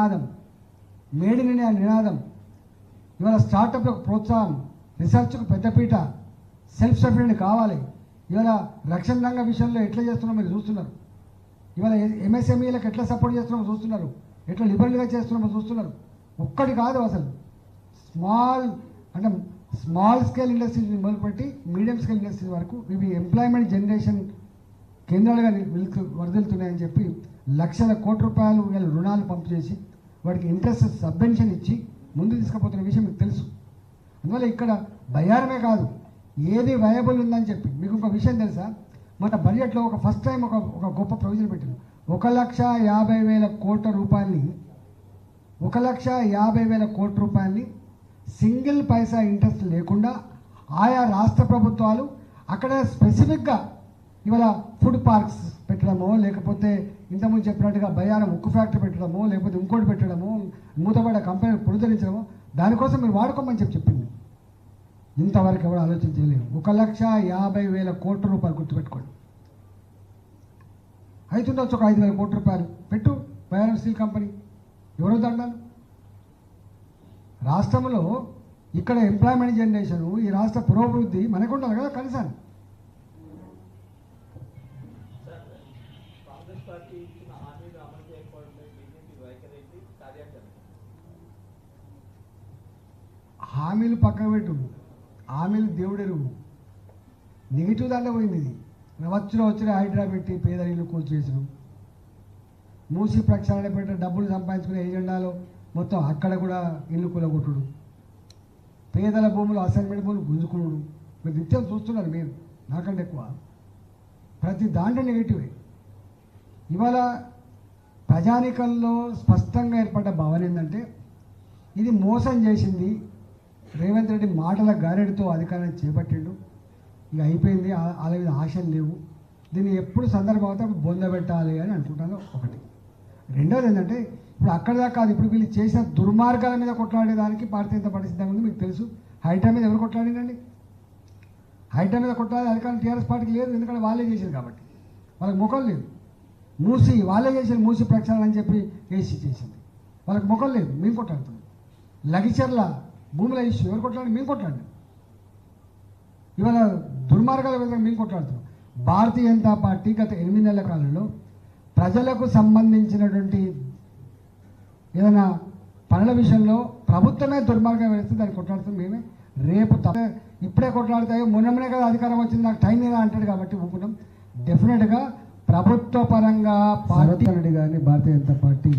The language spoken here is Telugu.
నినాదం, మేడ్ ఇన్ ఇండియా నినాదం, ఇవాళ స్టార్టప్లకు ప్రోత్సాహం, రీసెర్చ్కు పెద్దపీట, సెల్ఫ్ సఫిషియెంట్ కావాలి. ఇవాళ రక్షణ రంగ విషయంలో ఎట్లా చేస్తున్నామో మీరు చూస్తున్నారు. ఇవాళ ఎంఎస్ఎంఈలకు ఎట్లా సపోర్ట్ చేస్తున్నామో చూస్తున్నారు, ఎట్లా లిబరల్గా చేస్తున్నామో చూస్తున్నారు. ఒక్కటి కాదు అసలు స్మాల్ స్కేల్ ఇండస్ట్రీస్ మొదలుపెట్టి మీడియం స్కేల్ ఇండస్ట్రీస్ వరకు ఇవి ఎంప్లాయ్మెంట్ జనరేషన్ కేంద్రాలుగా వరదలుతున్నాయని చెప్పి లక్షల కోట్ల రూపాయలు వీళ్ళు రుణాలు పంపు చేసి వాటికి ఇంట్రెస్ట్ సబ్వెన్షన్ ఇచ్చి ముందు తీసుకుపోతున్న విషయం మీకు తెలుసు. అందువల్ల ఇక్కడ బయ్యారమే కాదు, ఏది వయబుల్ ఉందని చెప్పి మీకు ఒక విషయం తెలుసా, మన బడ్జెట్లో ఒక ఫస్ట్ టైం ఒక గొప్ప ప్రొవిజన్ పెట్టింది. 1,50,000 కోట్ల రూపాయలని 1,50,000 కోట్ల రూపాయలని సింగిల్ పైసా ఇంట్రెస్ట్ లేకుండా ఆయా రాష్ట్ర ప్రభుత్వాలు అక్కడ స్పెసిఫిక్గా ఇవాళ ఫుడ్ పార్క్స్ పెట్టడమో, లేకపోతే ఇంతకుముందు చెప్పినట్టుగా బయ్యారం ఉక్కు ఫ్యాక్టరీ పెట్టడమో, లేకపోతే ఇంకోటి పెట్టడమో, మూతపడ్డ కంపెనీలు పునరుద్ధరించడమో దానికోసం మీరు వాడుకోమని చెప్పింది. ఇంతవరకు ఎవరు ఆలోచించలేరు. 1,50,000 కోట్ల రూపాయలు గుర్తుపెట్టుకోండి. అవుతుండొచ్చు ఒక 5,000 కోట్ల రూపాయలు పెట్టు బయ్యారం స్టీల్ కంపెనీ, ఎవరో దండాలు. రాష్ట్రంలో ఇక్కడ ఎంప్లాయ్మెంట్ జనరేషను, ఈ రాష్ట్ర పురోభివృద్ధి మనకు ఉండాలి కదా కనీసం. హామీలు పక్కన పెట్టు, హామీలు దేవుడెరువు, నెగిటివ్ దాంట్లో పోయింది. ఇది వచ్చిన హైడ్రా పెట్టి పేదరిల్లు కూల్చేసారు, మూసి ప్రక్షాళన పెట్టి డబ్బులు సంపాదించుకునే ఏజెండాలో మొత్తం అక్కడ కూడా ఇల్లు కూలగొట్టుడు, పేదల భూములు అసైన్మెంట్ భూములు గుంజుకున్నాడు. మీరు నిత్యం చూస్తున్నారు, మీరు నాకంటే ఎక్కువ. ప్రతి దాంట్లో నెగిటివే. ఇవాళ ప్రజానికంలో స్పష్టంగా ఏర్పడ్డ భావన ఏంటంటే ఇది మోసం చేసింది, రేవంత్ రెడ్డి మాటల గారెడితో అధికారాన్ని చేపట్టిండు, ఇక అయిపోయింది, వాళ్ళ మీద ఆశలు లేవు, దీన్ని ఎప్పుడు సందర్భం అవుతా బొందబెట్టాలి అని అనుకుంటాను. ఒకటి. రెండోది ఏంటంటే ఇప్పుడు అక్కడ దాకా కాదు, ఇప్పుడు వీళ్ళు చేసిన దుర్మార్గాల మీద కొట్లాడేదానికి భారతీయ జనతా పార్టీ సిద్ధంగా ఉంది. మీకు తెలుసు హైడ్రా మీద ఎవరు కొట్లాడిందండి? హైడ్రా మీద కొట్లాడే అధికారం టీఆర్ఎస్ పార్టీకి లేదు, ఎందుకంటే వాళ్ళే చేశారు కాబట్టి, వాళ్ళకి ముఖం లేదు. మూసి వాళ్ళే చేశారు, మూసి ప్రక్షాళన అని చెప్పి ఏసీ చేసింది, వాళ్ళకి ముఖం లేదు, మేము కొట్లాడుతున్నాం. లగిచర్ల భూముల ఇష్యూ ఎవరు కొట్లాడి? మేము కొట్లాడి. ఇవాళ దుర్మార్గాల విధంగా మేము కొట్లాడుతున్నాం. భారతీయ జనతా పార్టీ గత 8 నెలల కాలంలో ప్రజలకు సంబంధించినటువంటి ఏదైనా పనుల విషయంలో ప్రభుత్వమే దుర్మార్గం వేస్తే దాన్ని కొట్లాడుతుంది మేమే. రేపు ఇప్పుడే కొట్లాడతాయో, మొన్ననే కదా అధికారం వచ్చింది, నాకు టైం లేదా అంటాడు కాబట్టి ఊపుకుంటాం. డెఫినెట్గా ప్రభుత్వ పరంగా పార్టీ కానీ భారతీయ జనతా పార్టీ